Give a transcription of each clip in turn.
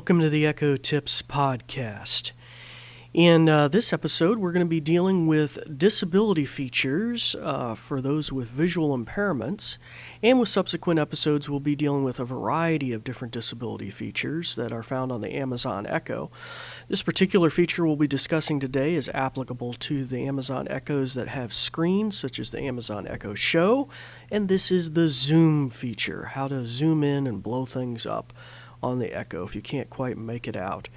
Welcome to the Echo Tips podcast. In this episode, we're going to be dealing with disability features for those with visual impairments, and with subsequent episodes, we'll be dealing with a variety of different disability features that are found on the Amazon Echo. This particular feature we'll be discussing today is applicable to the Amazon Echoes that have screens, such as the Amazon Echo Show, and this is the zoom feature, how to zoom in and blow things up on the Echo if you can't quite make it out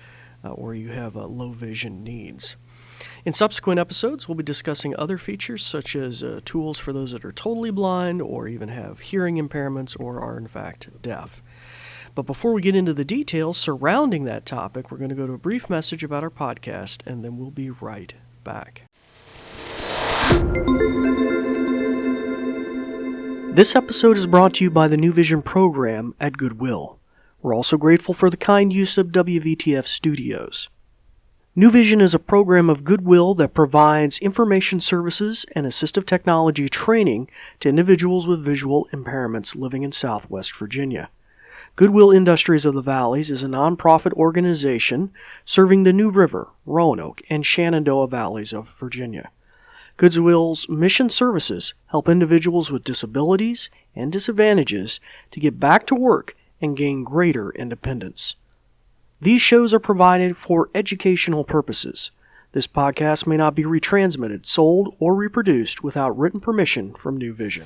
or you have low vision needs. In subsequent episodes, we'll be discussing other features such as tools for those that are totally blind or even have hearing impairments or are in fact deaf. But before we get into the details surrounding that topic, we're going to go to a brief message about our podcast and then we'll be right back. This episode is brought to you by the New Vision program at Goodwill. We're also grateful for the kind use of WVTF Studios. New Vision is a program of Goodwill that provides information services and assistive technology training to individuals with visual impairments living in Southwest Virginia. Goodwill Industries of the Valleys is a nonprofit organization serving the New River, Roanoke, and Shenandoah Valleys of Virginia. Goodwill's mission services help individuals with disabilities and disadvantages to get back to work and gain greater independence. These shows are provided for educational purposes. This podcast may not be retransmitted, sold, or reproduced without written permission from New Vision.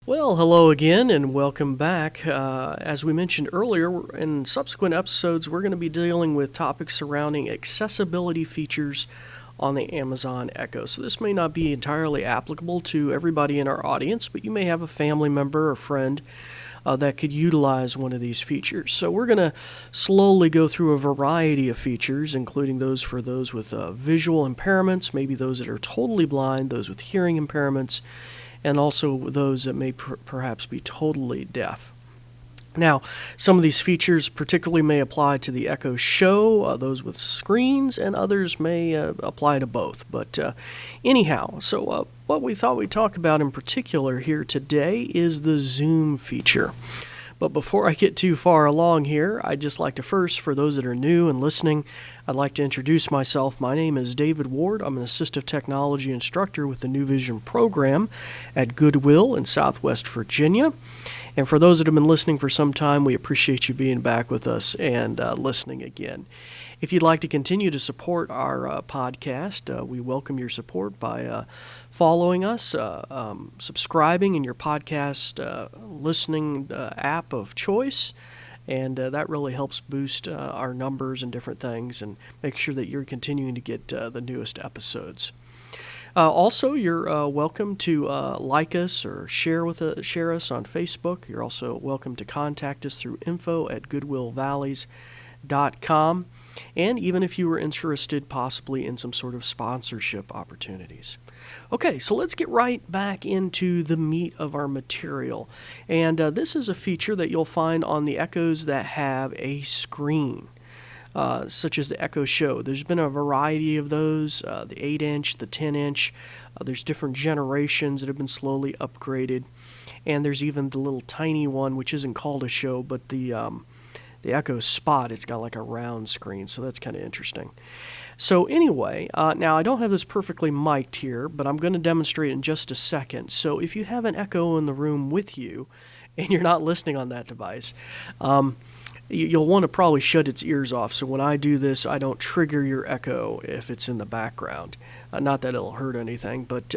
Well, hello again and welcome back. As we mentioned earlier, in subsequent episodes, we're going to be dealing with topics surrounding accessibility features on the Amazon Echo. So this may not be entirely applicable to everybody in our audience, but you may have a family member or friend that could utilize one of these features. So we're going to slowly go through a variety of features, including those for those with visual impairments, maybe those that are totally blind, those with hearing impairments, and also those that may perhaps be totally deaf. Now, some of these features particularly may apply to the Echo Show, those with screens, and others may apply to both. But anyhow, so what we thought we'd talk about in particular here today is the zoom feature. But before I get too far along here, I'd just like to first, for those that are new and listening, I'd like to introduce myself. My name is David Ward. I'm an assistive technology instructor with the New Vision program at Goodwill in Southwest Virginia. And for those that have been listening for some time, we appreciate you being back with us and listening again. If you'd like to continue to support our podcast, we welcome your support by following us, subscribing in your podcast listening app of choice, and that really helps boost our numbers and different things and make sure that you're continuing to get the newest episodes. Also, you're welcome to like us or share us on Facebook. You're also welcome to contact us through info@goodwillvalleys.com. And even if you were interested possibly in some sort of sponsorship opportunities. Okay, so let's get right back into the meat of our material. And this is a feature that you'll find on the Echoes that have a screen, such as the Echo Show. There's been a variety of those, the 8-inch, the 10-inch. There's different generations that have been slowly upgraded. And there's even the little tiny one, which isn't called a show, but the Echo Spot. It's got like a round screen, so that's kind of interesting. So anyway, now I don't have this perfectly mic'd here, but I'm going to demonstrate in just a second. So if you have an Echo in the room with you and you're not listening on that device, you'll want to probably shut its ears off. So when I do this, I don't trigger your Echo if it's in the background. Not that it'll hurt anything, but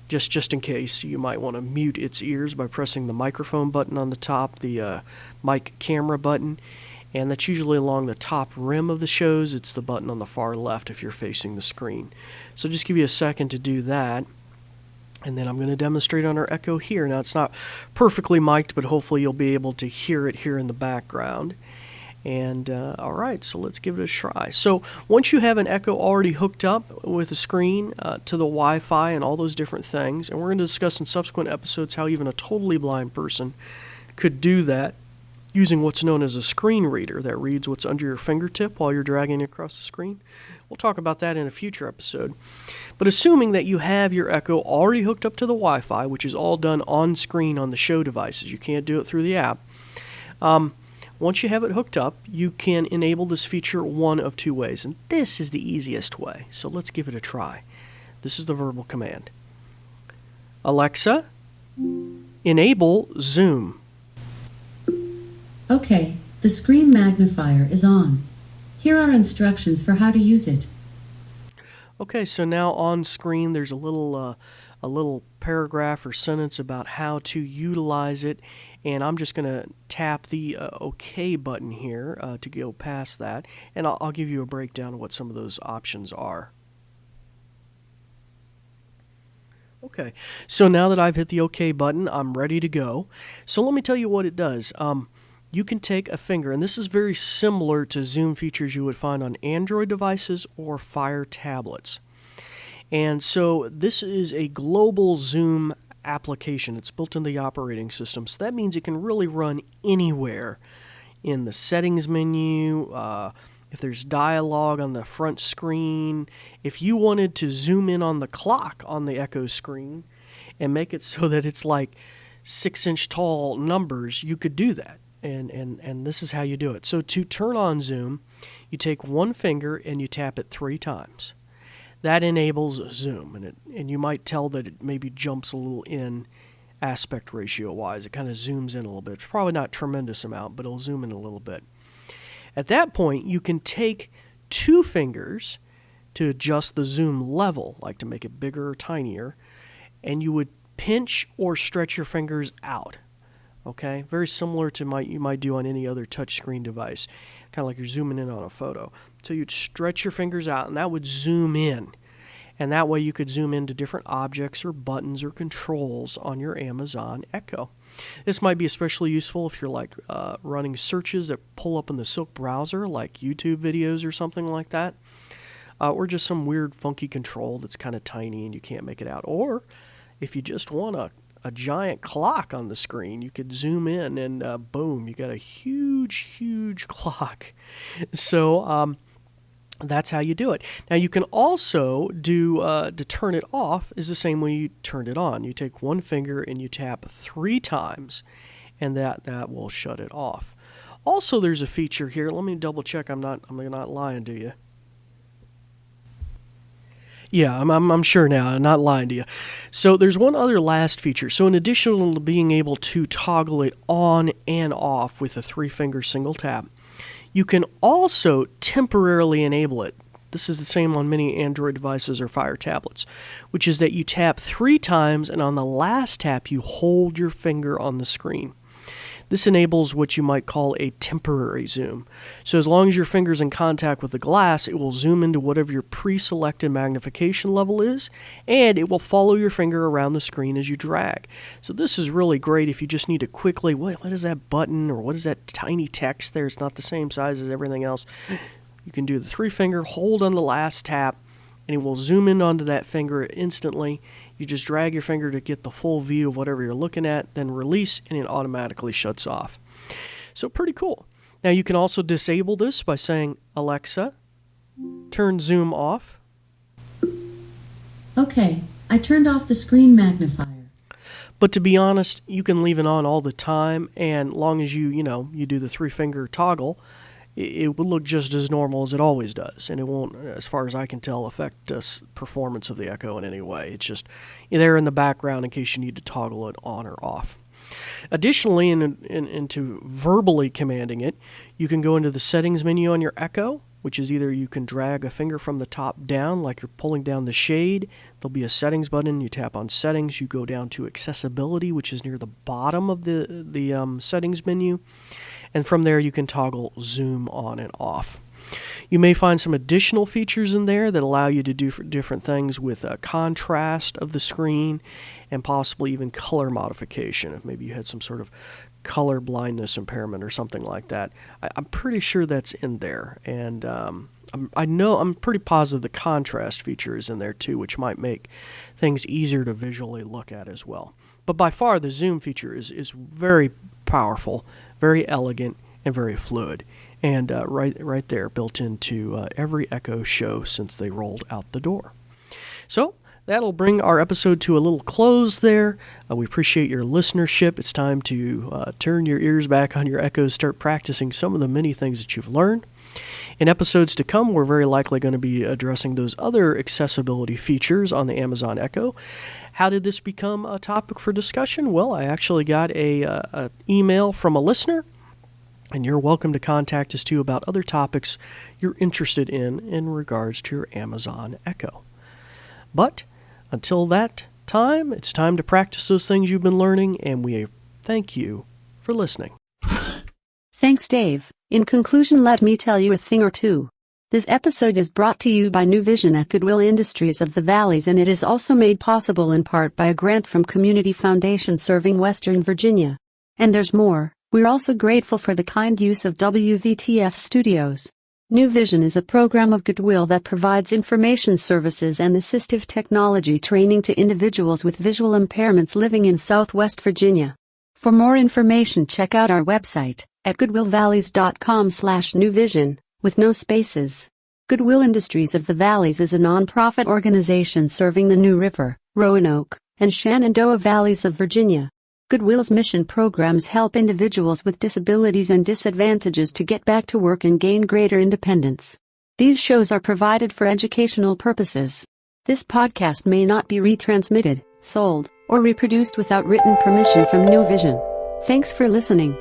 just in case, you might want to mute its ears by pressing the microphone button on the top, the mic camera button. And that's usually along the top rim of the shows. It's the button on the far left if you're facing the screen. So just give you a second to do that. And then I'm going to demonstrate on our Echo here. Now it's not perfectly mic'd, but hopefully you'll be able to hear it here in the background. And all right, so let's give it a try. So once you have an Echo already hooked up with a screen to the Wi-Fi and all those different things, and we're going to discuss in subsequent episodes how even a totally blind person could do that using what's known as a screen reader that reads what's under your fingertip while you're dragging it across the screen. We'll talk about that in a future episode. But assuming that you have your Echo already hooked up to the Wi-Fi, which is all done on screen on the show devices, you can't do it through the app. Once you have it hooked up, you can enable this feature one of two ways, and this is the easiest way, so let's give it a try. This is the verbal command. Alexa, enable Zoom. Okay, the screen magnifier is on. Here are instructions for how to use it. Okay, so now on screen there's a little paragraph or sentence about how to utilize it, and I'm just going to tap the OK button here to go past that, and I'll give you a breakdown of what some of those options are. Okay, so now that I've hit the OK button, I'm ready to go. So let me tell you what it does. You can take a finger, and this is very similar to Zoom features you would find on Android devices or Fire tablets. And so this is a global Zoom application. It's built in the operating system, so that means it can really run anywhere in the settings menu. If there's dialogue on the front screen, if you wanted to zoom in on the clock on the Echo screen and make it so that it's like 6-inch tall numbers, you could do that. And this is how you do it. So to turn on Zoom, you take one finger and you tap it 3 times. That enables Zoom, and you might tell that it maybe jumps a little in aspect ratio wise. It kind of zooms in a little bit. It's probably not a tremendous amount, but it'll zoom in a little bit. At that point, you can take 2 fingers to adjust the zoom level, like to make it bigger or tinier, and you would pinch or stretch your fingers out. Okay, very similar to you might do on any other touchscreen device, kind of like you're zooming in on a photo. So you'd stretch your fingers out, and that would zoom in. And that way you could zoom into different objects or buttons or controls on your Amazon Echo. This might be especially useful if you're like running searches that pull up in the Silk browser, like YouTube videos or something like that. Or just some weird funky control that's kind of tiny and you can't make it out. Or if you just want a giant clock on the screen, you could zoom in and boom, you got a huge clock. So that's how you do it. Now you can also do to turn it off is the same way you turned it on. You take one finger and you tap 3 times, and that will shut it off. Also, there's a feature here. Let me double check. I'm not lying to you. Yeah, I'm sure now. I'm not lying to you. So there's one other last feature. So in addition to being able to toggle it on and off with a 3-finger single tap, you can also temporarily enable it. This is the same on many Android devices or Fire tablets, which is that you tap 3 times, and on the last tap you hold your finger on the screen. This enables what you might call a temporary zoom. So as long as your finger's in contact with the glass, it will zoom into whatever your pre-selected magnification level is, and it will follow your finger around the screen as you drag. So this is really great if you just need to quickly, what is that button, or what is that tiny text there? It's not the same size as everything else. You can do the 3-finger, hold on the last tap, and it will zoom in onto that finger instantly. You just drag your finger to get the full view of whatever you're looking at, then release, and it automatically shuts off. So pretty cool. Now you can also disable this by saying, Alexa, turn zoom off. Okay, I turned off the screen magnifier. But to be honest, you can leave it on all the time, and long as you do the 3-finger toggle, it will look just as normal as it always does, and it won't, as far as I can tell, affect performance of the Echo in any way. It's just there in the background in case you need to toggle it on or off. Additionally, into verbally commanding it, you can go into the settings menu on your Echo, which is either you can drag a finger from the top down like you're pulling down the shade. There'll be a settings button. You tap on settings. You go down to accessibility, which is near the bottom of the settings menu. And from there you can toggle zoom on and off. You may find some additional features in there that allow you to do different things with contrast of the screen and possibly even color modification if maybe you had some sort of color blindness impairment or something like that. I'm pretty sure that's in there, and I'm pretty positive the contrast feature is in there too, which might make things easier to visually look at as well. But by far the zoom feature is very powerful, very elegant, and very fluid. And right there, built into every Echo show since they rolled out the door. So that'll bring our episode to a little close there. We appreciate your listenership. It's time to turn your ears back on your Echoes, start practicing some of the many things that you've learned. In episodes to come, we're very likely going to be addressing those other accessibility features on the Amazon Echo. How did this become a topic for discussion? Well, I actually got a email from a listener, and you're welcome to contact us too about other topics you're interested in regards to your Amazon Echo. But until that time, it's time to practice those things you've been learning, and we thank you for listening. Thanks, Dave. In conclusion, let me tell you a thing or two. This episode is brought to you by New Vision at Goodwill Industries of the Valleys, and it is also made possible in part by a grant from Community Foundation serving Western Virginia. And there's more. We're also grateful for the kind use of WVTF Studios. New Vision is a program of Goodwill that provides information services and assistive technology training to individuals with visual impairments living in Southwest Virginia. For more information, check out our website at goodwillvalleys.com/newvision, with no spaces. Goodwill Industries of the Valleys is a nonprofit organization serving the New River, Roanoke, and Shenandoah Valleys of Virginia. Goodwill's mission programs help individuals with disabilities and disadvantages to get back to work and gain greater independence. These shows are provided for educational purposes. This podcast may not be retransmitted, sold, or reproduced without written permission from New Vision. Thanks for listening.